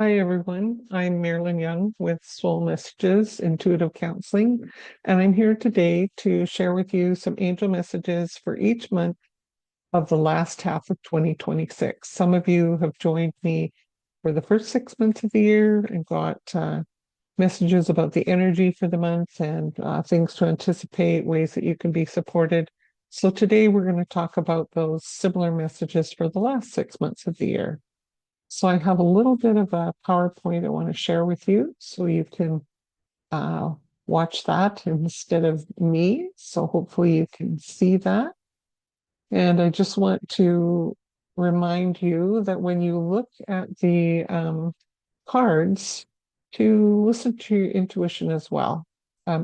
Hi, everyone. I'm Marilyn Young with Soul Messages Intuitive Counseling, and I'm here today to share with you some angel messages for each month of the last half of 2026. Some of you have joined me for the first 6 months of the year and got messages about the energy for the month and things to anticipate, ways that you can be supported. So today we're going to talk about those similar messages for the last 6 months of the year. So I have a little bit of a PowerPoint I want to share with you so you can uh, watch that instead of me. So hopefully you can see that. And I just want to remind you that when you look at the cards, to listen to your intuition as well.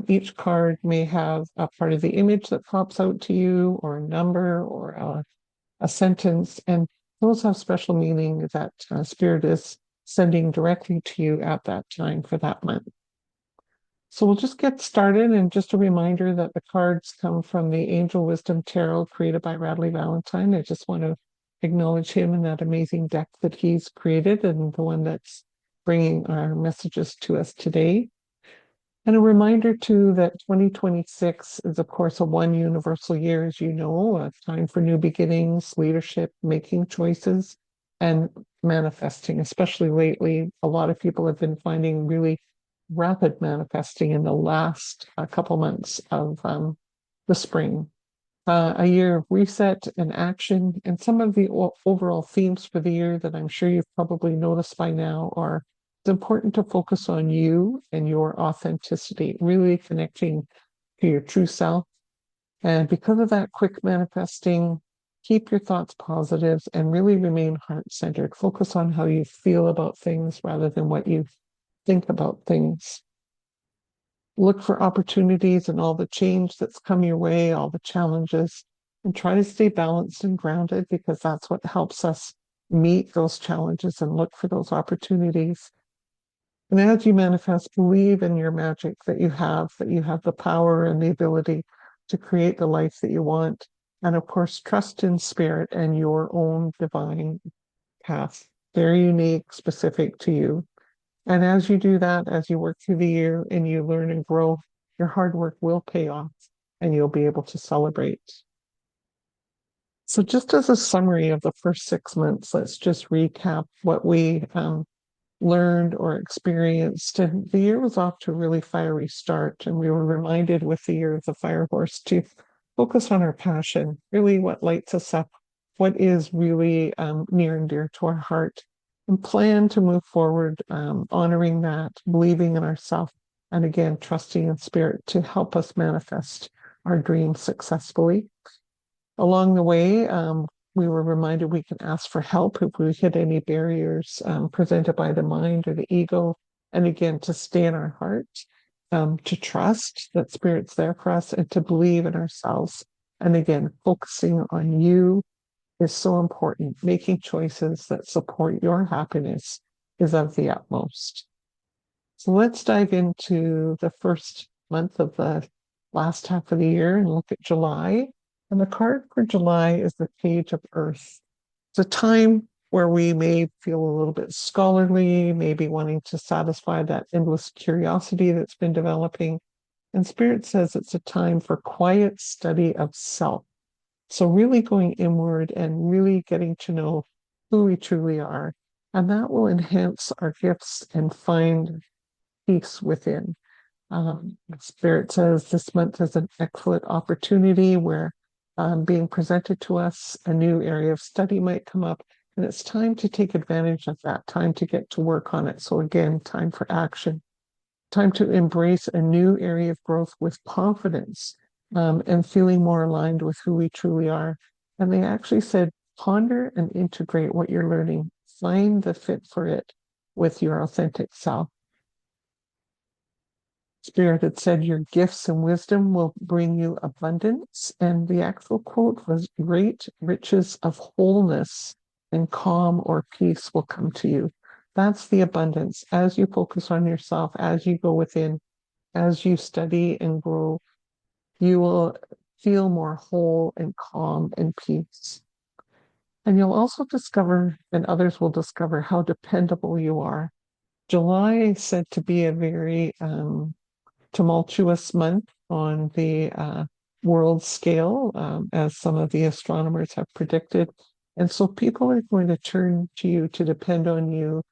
Each card may have a part of the image that pops out to you, or a number, or a sentence, and those have special meaning that Spirit is sending directly to you at that time for that month. So we'll just get started, and just a reminder that the cards come from the Angel Wisdom Tarot created by Radley Valentine. I just want to acknowledge him and that amazing deck that he's created and the one that's bringing our messages to us today. And a reminder too that 2026 is, of course, a one universal year, as you know, a time for new beginnings, leadership, making choices, and manifesting. Especially lately, a lot of people have been finding really rapid manifesting in the last couple months of the spring. A year of reset and action, and some of the overall themes for the year that I'm sure you've probably noticed by now are it's important to focus on you and your authenticity, really connecting to your true self. And because of that quick manifesting, keep your thoughts positive and really remain heart centered. Focus on how you feel about things rather than what you think about things. Look for opportunities and all the change that's come your way, all the challenges, and try to stay balanced and grounded because that's what helps us meet those challenges and look for those opportunities. And as you manifest, believe in your magic that you have the power and the ability to create the life that you want. And of course, trust in spirit and your own divine path, very unique, specific to you. And as you do that, as you work through the year and you learn and grow, your hard work will pay off and you'll be able to celebrate. So, just as a summary of the first 6 months, let's just recap what we learned or experienced. And the year was off to a really fiery start. And we were reminded with the year of the fire horse to focus on our passion, really what lights us up, what is really near and dear to our heart, and plan to move forward, honoring that, believing in ourselves, and again, trusting in spirit to help us manifest our dreams successfully. Along the way, we were reminded we can ask for help if we hit any barriers presented by the mind or the ego. And again, to stay in our heart, to trust that Spirit's there for us, and to believe in ourselves. And again, focusing on you is so important. Making choices that support your happiness is of the utmost. So let's dive into the first month of the last half of the year and look at July. And the card for July is the Page of Earth. It's a time where we may feel a little bit scholarly, maybe wanting to satisfy that endless curiosity that's been developing. And Spirit says it's a time for quiet study of self. So, really going inward and really getting to know who we truly are. And that will enhance our gifts and find peace within. Spirit says this month is an excellent opportunity where being presented to us, a new area of study might come up, and it's time to take advantage of that, time to get to work on it. So, again, time for action, time to embrace a new area of growth with confidence and feeling more aligned with who we truly are. And they actually said, ponder and integrate what you're learning, find the fit for it with your authentic self. Spirit had said, your gifts and wisdom will bring you abundance. And the actual quote was, great riches of wholeness and calm or peace will come to you. That's the abundance. As you focus on yourself, as you go within, as you study and grow, you will feel more whole and calm and peace. And you'll also discover, and others will discover, how dependable you are. July is said to be a very tumultuous month on the world scale, as some of the astronomers have predicted. And so people are going to turn to you, to depend on you,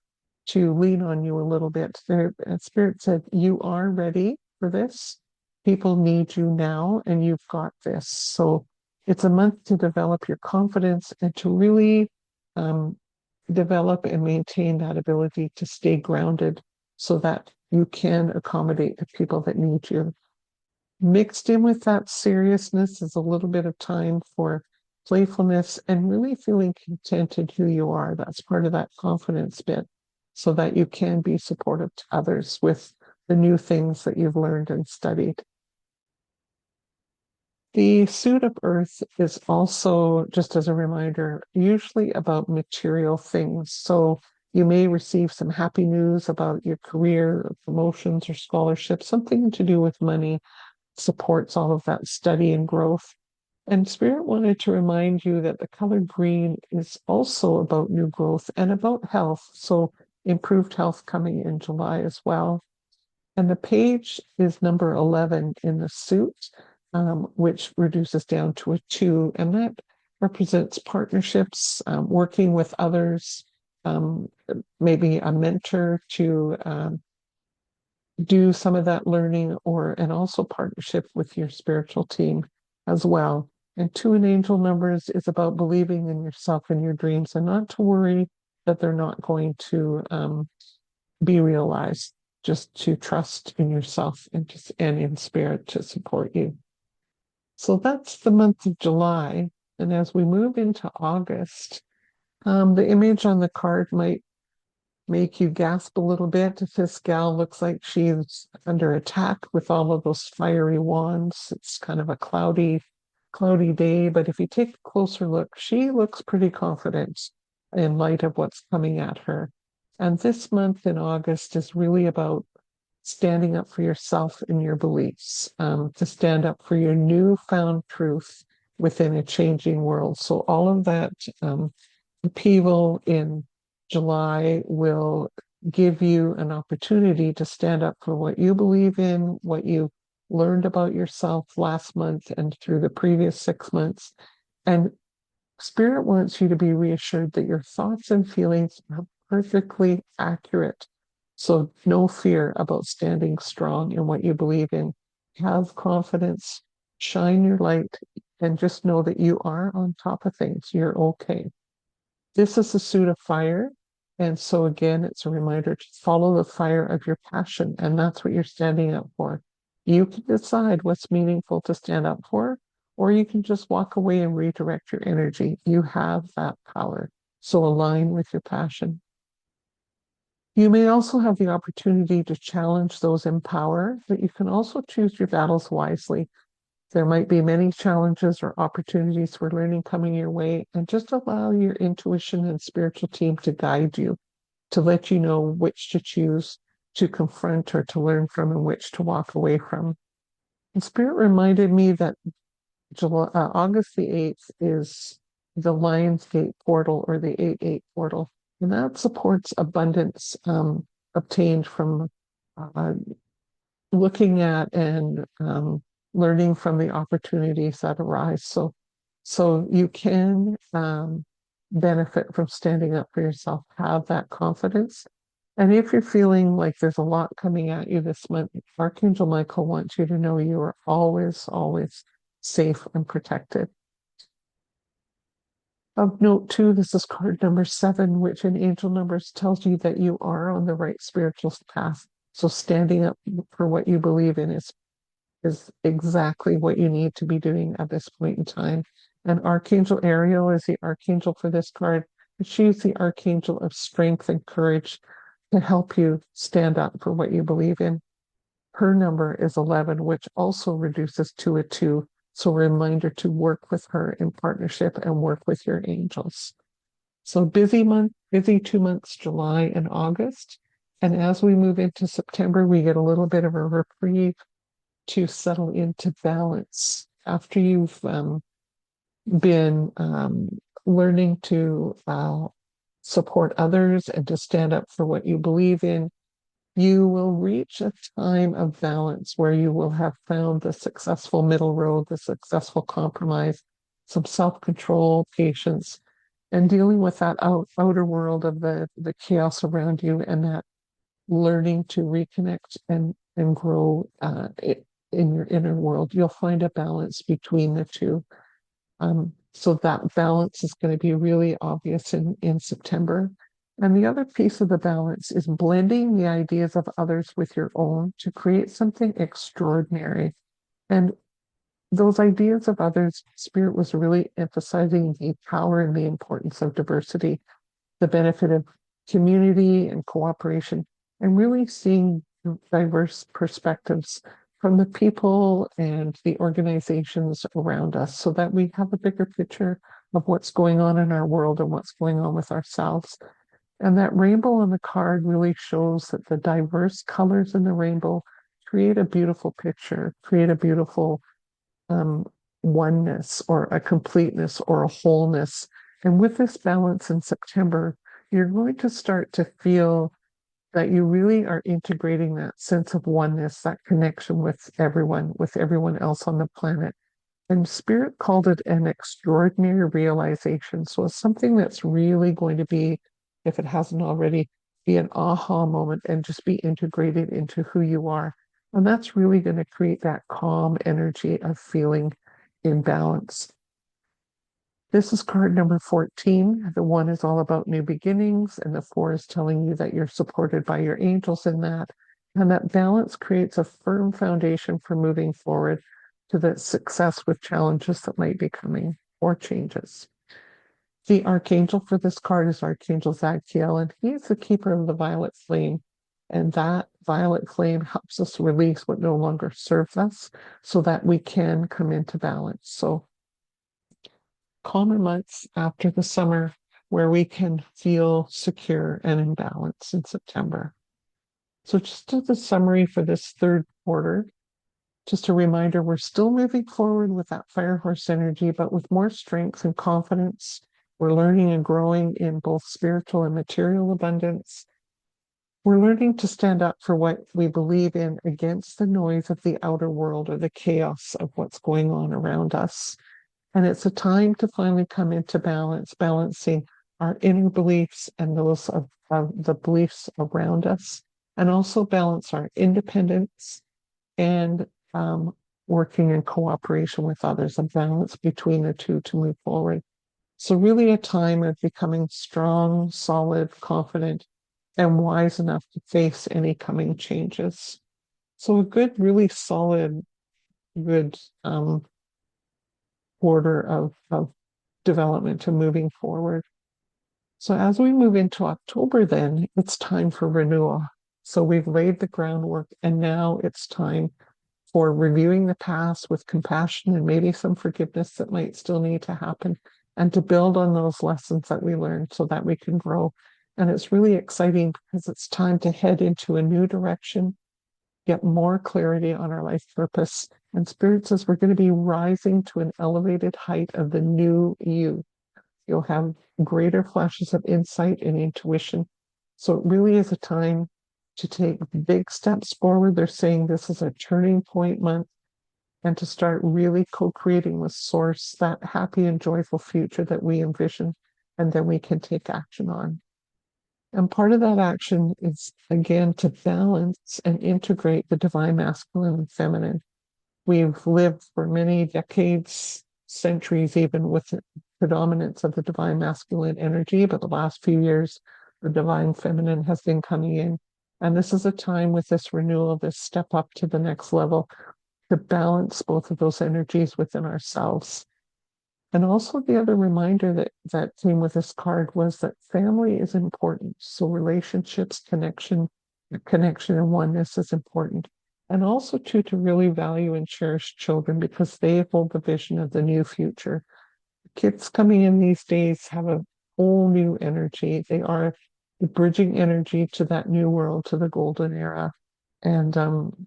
to lean on you a little bit. Their Spirit said, you are ready for this. People need you now, and you've got this. So it's a month to develop your confidence and to really um, develop and maintain that ability to stay grounded so that you can accommodate the people that need you. Mixed in with that seriousness is a little bit of time for playfulness and really feeling content in who you are. That's part of that confidence bit, so that you can be supportive to others with the new things that you've learned and studied. The suit of Earth is also, just as a reminder, usually about material things. So you may receive some happy news about your career, or promotions, or scholarship, something to do with money supports all of that study and growth. And Spirit wanted to remind you that the color green is also about new growth and about health. So improved health coming in July as well. And the page is number 11 in the suit, which reduces down to a 2. And that represents partnerships, working with others, um, maybe a mentor to do some of that learning, and also partnership with your spiritual team as well. And 2 in angel numbers is about believing in yourself and your dreams, and not to worry that they're not going to be realized, just to trust in yourself and in Spirit to support you. So that's the month of July. And as we move into August, the image on the card might make you gasp a little bit. If this gal looks like she's under attack with all of those fiery wands, it's kind of a cloudy day. But if you take a closer look, she looks pretty confident in light of what's coming at her. And this month in August is really about standing up for yourself and your beliefs, to stand up for your newfound truth within a changing world. So all of that upheaval in July will give you an opportunity to stand up for what you believe in, what you learned about yourself last month and through the previous 6 months. And Spirit wants you to be reassured that your thoughts and feelings are perfectly accurate. So no fear about standing strong in what you believe in. Have confidence, shine your light, and just know that you are on top of things. You're okay. This is a suit of fire. And so again, it's a reminder to follow the fire of your passion. And that's what you're standing up for. You can decide what's meaningful to stand up for, or you can just walk away and redirect your energy. You have that power. So align with your passion. You may also have the opportunity to challenge those in power, but you can also choose your battles wisely. There might be many challenges or opportunities for learning coming your way, and just allow your intuition and spiritual team to guide you, to let you know which to choose to confront or to learn from, and which to walk away from. And Spirit reminded me that August the 8th is the Lionsgate portal, or the 8-8 portal, and that supports abundance obtained from uh, looking at and learning from the opportunities that arise. So you can benefit from standing up for yourself, have that confidence. And if you're feeling like there's a lot coming at you this month, Archangel Michael wants you to know you are always, always safe and protected. Of note too, this is card number 7, which in angel numbers tells you that you are on the right spiritual path. So standing up for what you believe in is exactly what you need to be doing at this point in time. And Archangel Ariel is the archangel for this card. She's the archangel of strength and courage to help you stand up for what you believe in. Her number is 11, which also reduces to a 2. So a reminder to work with her in partnership and work with your angels. So busy 2 months, July and August. And as we move into September, we get a little bit of a reprieve to settle into balance. After you've been learning to support others and to stand up for what you believe in, You will reach a time of balance where you will have found the successful middle road, the successful compromise, some self-control, patience, and dealing with that outer world of the chaos around you, and that learning to reconnect and grow in your inner world. You'll find a balance between the two. So that balance is going to be really obvious in September. And the other piece of the balance is blending the ideas of others with your own to create something extraordinary. And those ideas of others, Spirit was really emphasizing the power and the importance of diversity, the benefit of community and cooperation, and really seeing diverse perspectives from the people and the organizations around us so that we have a bigger picture of what's going on in our world and what's going on with ourselves. And that rainbow on the card really shows that the diverse colors in the rainbow create a beautiful picture, create a beautiful um, oneness or a completeness or a wholeness. And with this balance in September, you're going to start to feel that you really are integrating that sense of oneness, that connection with everyone else on the planet. And Spirit called it an extraordinary realization. So it's something that's really going to be, if it hasn't already, be an aha moment and just be integrated into who you are. And that's really going to create that calm energy of feeling in balance. This is card number 14. The 1 is all about new beginnings, and the 4 is telling you that you're supported by your angels in that. And that balance creates a firm foundation for moving forward to the success with challenges that might be coming or changes. The archangel for this card is Archangel Zadkiel, and he's the keeper of the violet flame. And that violet flame helps us release what no longer serves us so that we can come into balance. So calmer months after the summer where we can feel secure and in balance in September. So just as a summary for this third quarter, just a reminder, we're still moving forward with that fire horse energy, but with more strength and confidence. We're learning and growing in both spiritual and material abundance. We're learning to stand up for what we believe in against the noise of the outer world or the chaos of what's going on around us. And it's a time to finally come into balance, balancing our inner beliefs and those of the beliefs around us, and also balance our independence and working in cooperation with others, a balance between the two to move forward. So really a time of becoming strong, solid, confident, and wise enough to face any coming changes. So a good, really solid, good order of development and moving forward. So as we move into October, then it's time for renewal. So we've laid the groundwork, and now it's time for reviewing the past with compassion and maybe some forgiveness that might still need to happen, and to build on those lessons that we learned so that we can grow. And it's really exciting because it's time to head into a new direction, get more clarity on our life purpose. And Spirit says we're going to be rising to an elevated height of the new you. You'll have greater flashes of insight and intuition. So it really is a time to take big steps forward. They're saying this is a turning point month, and to start really co-creating with Source that happy and joyful future that we envision, and then we can take action on. And part of that action is, again, to balance and integrate the divine masculine and feminine. We've lived for many decades, centuries, even with the predominance of the divine masculine energy, but the last few years, the divine feminine has been coming in. And this is a time with this renewal, this step up to the next level, to balance both of those energies within ourselves. And also the other reminder that came with this card was that family is important. So relationships, connection and oneness is important. And also to really value and cherish children because they hold the vision of the new future. Kids coming in these days have a whole new energy. They are the bridging energy to that new world, to the golden era. And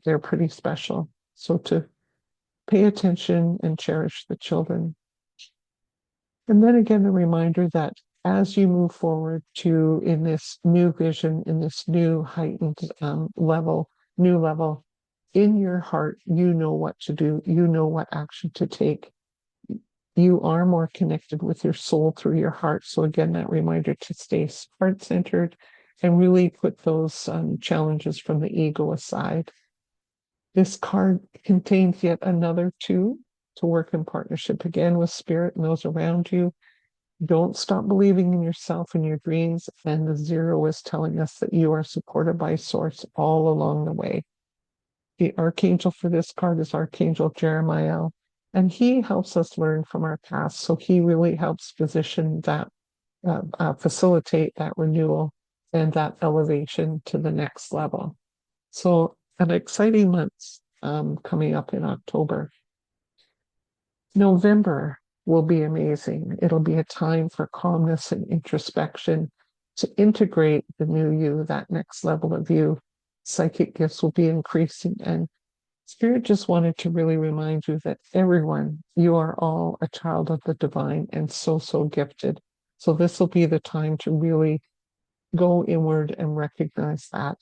they're pretty special. So to pay attention and cherish the children. And then again, a reminder that as you move forward to in this new vision, in this new heightened new level, in your heart, you know what to do, you know what action to take. You are more connected with your soul through your heart. So again, that reminder to stay heart-centered and really put those challenges from the ego aside. This card contains yet another two to work in partnership again with spirit and those around you. Don't stop believing in yourself and your dreams. And the zero is telling us that you are supported by Source all along the way. The archangel for this card is Archangel Jeremiah, and he helps us learn from our past. So he really helps facilitate that renewal and that elevation to the next level. So an exciting month coming up in October. November will be amazing. It'll be a time for calmness and introspection to integrate the new you, that next level of you. Psychic gifts will be increasing, and Spirit just wanted to really remind you that everyone, you are all a child of the divine and so, so gifted. So this will be the time to really go inward and recognize that.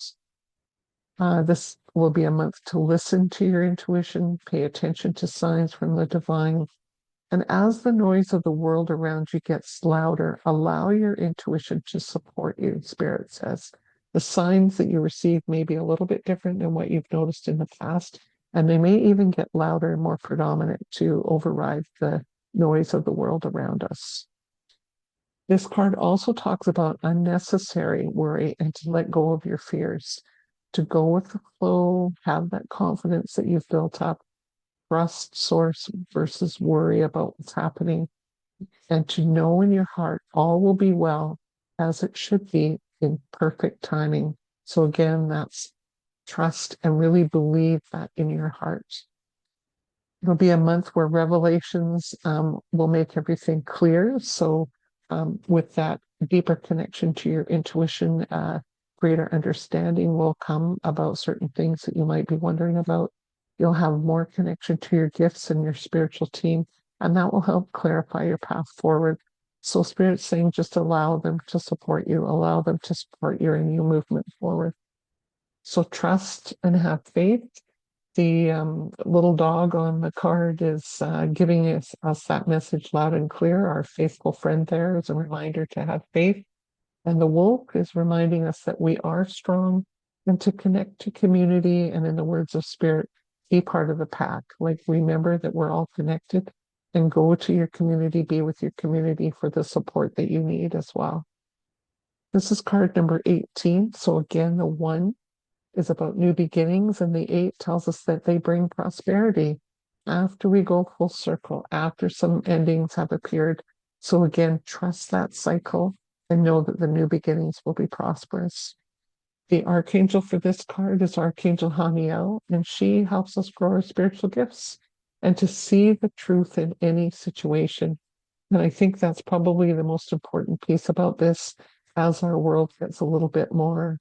This will be a month to listen to your intuition, pay attention to signs from the divine. And as the noise of the world around you gets louder, allow your intuition to support you, Spirit says. The signs that you receive may be a little bit different than what you've noticed in the past, and they may even get louder and more predominant to override the noise of the world around us. This card also talks about unnecessary worry and to let go of your fears, to go with the flow, have that confidence that you've built up, trust Source versus worry about what's happening, and to know in your heart all will be well as it should be in perfect timing. So again, that's trust and really believe that in your heart. It'll be a month where revelations will make everything clear. So with that deeper connection to your intuition, greater understanding will come about certain things that you might be wondering about. You'll have more connection to your gifts and your spiritual team, and that will help clarify your path forward. So Spirit's saying just allow them to support you, allow them to support your new movement forward. So trust and have faith. The little dog on the card is giving us that message loud and clear. Our faithful friend there is a reminder to have faith. And the wolf is reminding us that we are strong and to connect to community. And in the words of Spirit, be part of the pack. Like, remember that we're all connected, and go to your community, be with your community for the support that you need as well. This is card number 18. So again, the 1 is about new beginnings, and the 8 tells us that they bring prosperity after we go full circle, after some endings have appeared. So again, trust that cycle and know that the new beginnings will be prosperous. The archangel for this card is Archangel Haniel, and she helps us grow our spiritual gifts and to see the truth in any situation. And I think that's probably the most important piece about this as our world gets a little bit more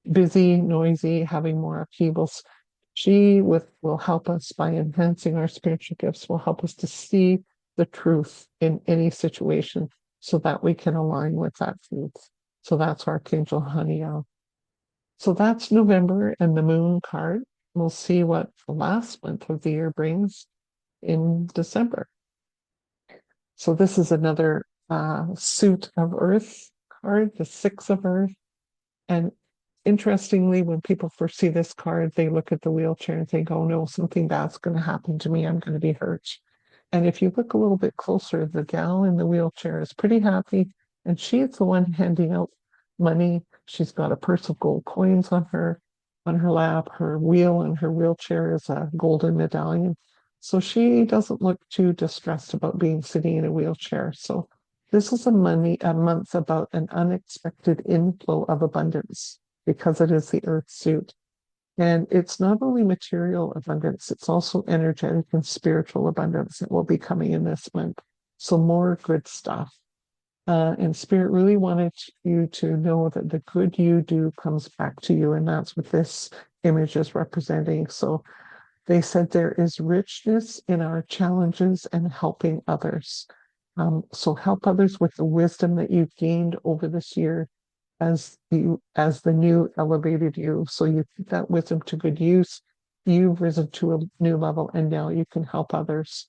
busy, noisy, having more upheavals. She will help us by enhancing our spiritual gifts, will help us to see the truth in any situation so that we can align with that truth. So that's Archangel Haniel. So that's November and the moon card. We'll see what the last month of the year brings in December. So this is another suit of earth card, the 6 of earth. And interestingly, when people first see this card, they look at the wheelchair and think, oh no, something bad's going to happen to me. I'm going to be hurt. And if you look a little bit closer, the gal in the wheelchair is pretty happy, and she's the one handing out money. She's got a purse of gold coins on her lap. Her wheel and her wheelchair is a golden medallion. So she doesn't look too distressed about being sitting in a wheelchair. So this is a month about an unexpected inflow of abundance because it is the earth suit. And it's not only material abundance, it's also energetic and spiritual abundance that will be coming in this month. So more good stuff. And Spirit really wanted you to know that the good you do comes back to you. And that's what this image is representing. So they said there is richness in our challenges and helping others. So help others with the wisdom that you've gained over this year as the new elevated you. So you put that wisdom to good use. You've risen to a new level and now you can help others.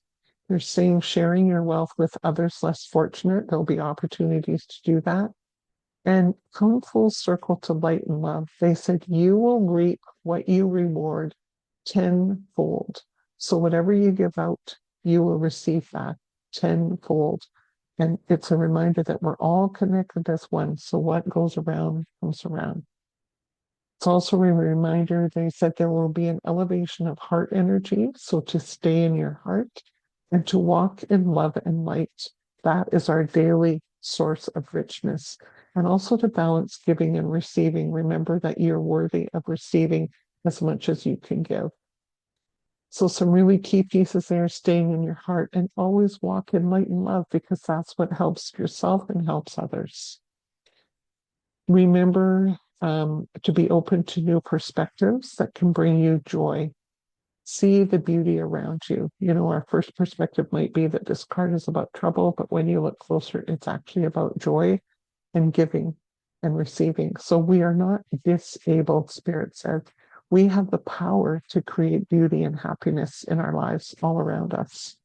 They're saying sharing your wealth with others less fortunate. There'll be opportunities to do that. And come full circle to light and love. They said, you will reap what you reward tenfold. So whatever you give out, you will receive that tenfold. And it's a reminder that we're all connected as one. So what goes around comes around. It's also a reminder, they said there will be an elevation of heart energy. So to stay in your heart and to walk in love and light. That is our daily source of richness. And also to balance giving and receiving. Remember that you're worthy of receiving as much as you can give. So some really key pieces there, staying in your heart and always walk in light and love because that's what helps yourself and helps others. Remember to be open to new perspectives that can bring you joy. See the beauty around you. You know, our first perspective might be that this card is about trouble, but when you look closer, it's actually about joy and giving and receiving. So we are not disabled, Spirit said. We have the power to create beauty and happiness in our lives all around us.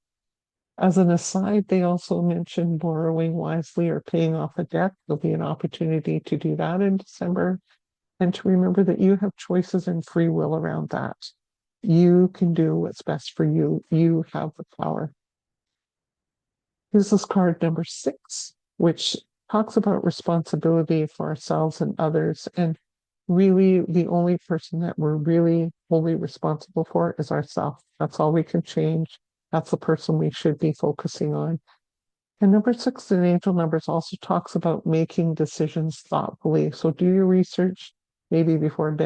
As an aside, they also mentioned borrowing wisely or paying off a debt. There'll be an opportunity to do that in December. And to remember that you have choices and free will around that. You can do what's best for you. You have the power. This is card number 6, which talks about responsibility for ourselves and others. And really, the only person that we're really wholly responsible for is ourselves. That's all we can change. That's the person we should be focusing on. And number 6 in angel numbers also talks about making decisions thoughtfully. So do your research, maybe before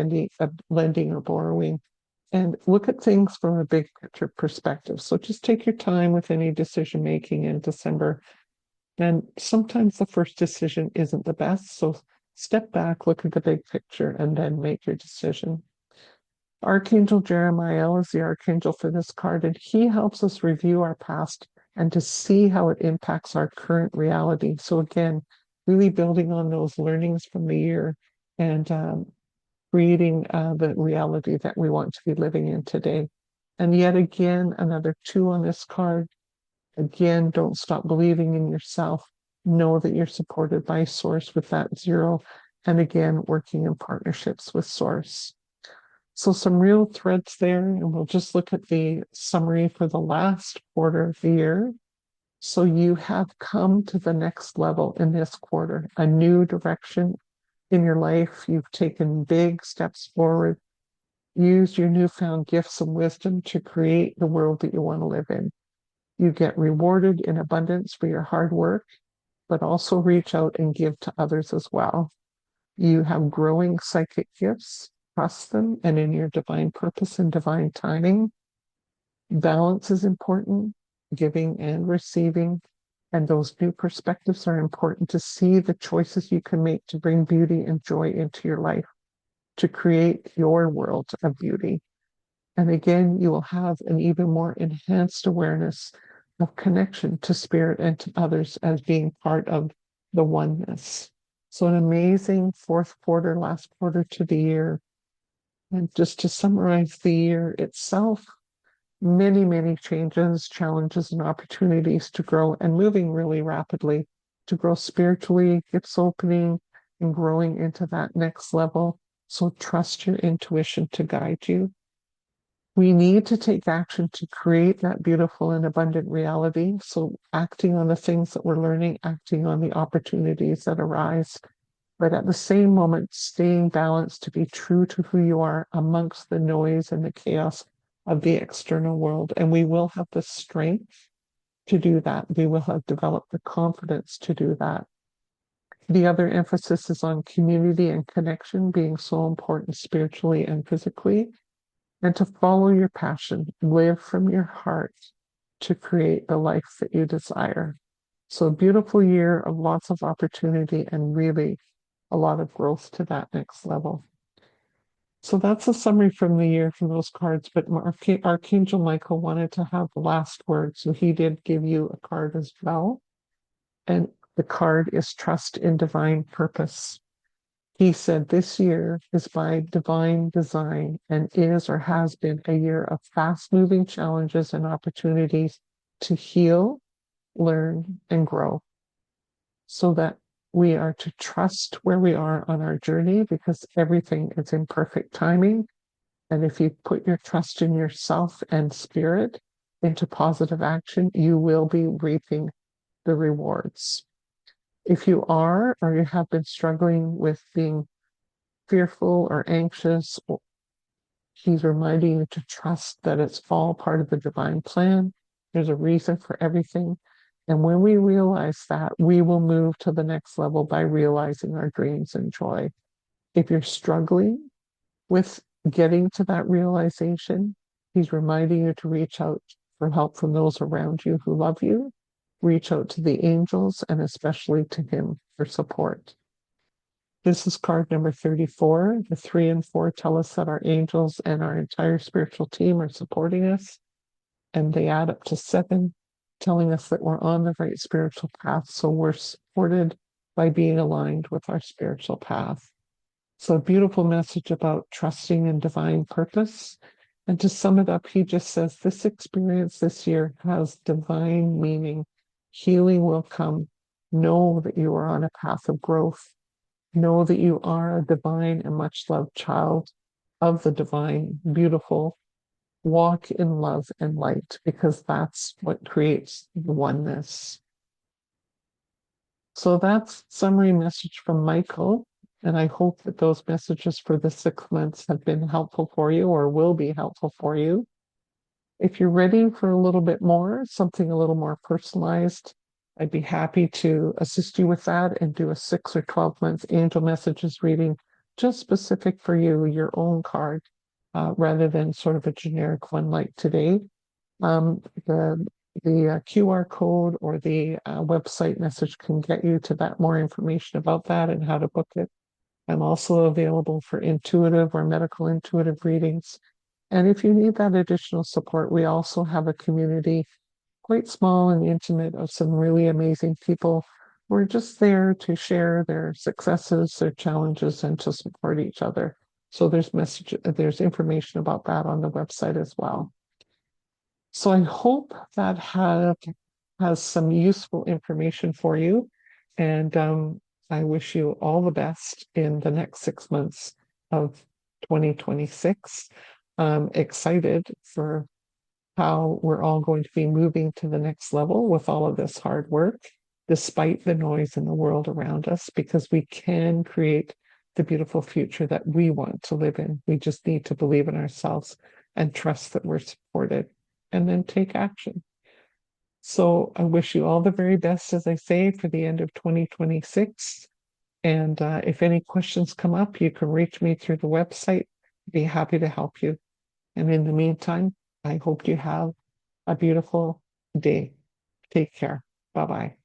lending or borrowing, and look at things from a big picture perspective. So just take your time with any decision making in December. And sometimes the first decision isn't the best. So step back, look at the big picture, and then make your decision. Archangel Jeremiah is the archangel for this card, and he helps us review our past and to see how it impacts our current reality. So again, really building on those learnings from the year and creating the reality that we want to be living in today. And yet again, another 2 on this card. Again, don't stop believing in yourself. Know that you're supported by Source with that 0. And again, working in partnerships with Source. So some real threads there, and we'll just look at the summary for the last quarter of the year. So you have come to the next level in this quarter, a new direction in your life. You've taken big steps forward. Use your newfound gifts and wisdom to create the world that you want to live in. You get rewarded in abundance for your hard work, but also reach out and give to others as well. You have growing psychic gifts. Trust them and in your divine purpose and divine timing. Balance is important, giving and receiving. And those new perspectives are important to see the choices you can make to bring beauty and joy into your life, to create your world of beauty. And again, you will have an even more enhanced awareness of connection to spirit and to others as being part of the oneness. So an amazing fourth quarter, last quarter to the year. And just to summarize the year itself, many, many changes, challenges, and opportunities to grow and moving really rapidly to grow spiritually, gifts opening and growing into that next level. So trust your intuition to guide you. We need to take action to create that beautiful and abundant reality. So acting on the things that we're learning, acting on the opportunities that arise, but at the same moment, staying balanced to be true to who you are amongst the noise and the chaos of the external world. And we will have the strength to do that. We will have developed the confidence to do that. The other emphasis is on community and connection being so important spiritually and physically, and to follow your passion, live from your heart to create the life that you desire. So a beautiful year of lots of opportunity and really a lot of growth to that next level. So that's a summary from the year from those cards, but Archangel Michael wanted to have the last word, so he did give you a card as well. and the card is Trust in Divine Purpose. He said this year is by divine design and is or has been a year of fast-moving challenges and opportunities to heal, learn, and grow, so that we are to trust where we are on our journey, because everything is in perfect timing. And if you put your trust in yourself and spirit into positive action, you will be reaping the rewards. If you are, or you have been struggling with being fearful or anxious, he's reminding you to trust that it's all part of the divine plan. There's a reason for everything. And when we realize that, we will move to the next level by realizing our dreams and joy. If you're struggling with getting to that realization, he's reminding you to reach out for help from those around you who love you. Reach out to the angels and especially to him for support. This is card number 34. The 3 and 4 tell us that our angels and our entire spiritual team are supporting us. And they add up to 7, telling us that we're on the right spiritual path. So we're supported by being aligned with our spiritual path. So a beautiful message about trusting in divine purpose. And to sum it up, he just says this experience this year has divine meaning. Healing will come. Know that you are on a path of growth. Know that you are a divine and much loved child of the divine, beautiful. Walk in love and light, because that's what creates the oneness. So that's summary message from Michael. And I hope that those messages for the 6 months have been helpful for you or will be helpful for you. If you're ready for a little bit more, something a little more personalized, I'd be happy to assist you with that and do a 6 or 12 month angel messages reading just specific for you, your own card, rather than sort of a generic one like today. The QR code or the website message can get you to that, more information about that and how to book it. I'm also available for intuitive or medical intuitive readings. And if you need that additional support, we also have a community, quite small and intimate, of some really amazing people who are just there to share their successes, their challenges, and to support each other. So there's information about that on the website as well. So I hope that has some useful information for you. And I wish you all the best in the next 6 months of 2026. I'm excited for how we're all going to be moving to the next level with all of this hard work, despite the noise in the world around us, because we can create the beautiful future that we want to live in. We just need to believe in ourselves and trust that we're supported, and then take action. So I wish you all the very best, as I say, for the end of 2026. And if any questions come up, you can reach me through the website. I'd be happy to help you. And in the meantime, I hope you have a beautiful day. Take care. Bye-bye.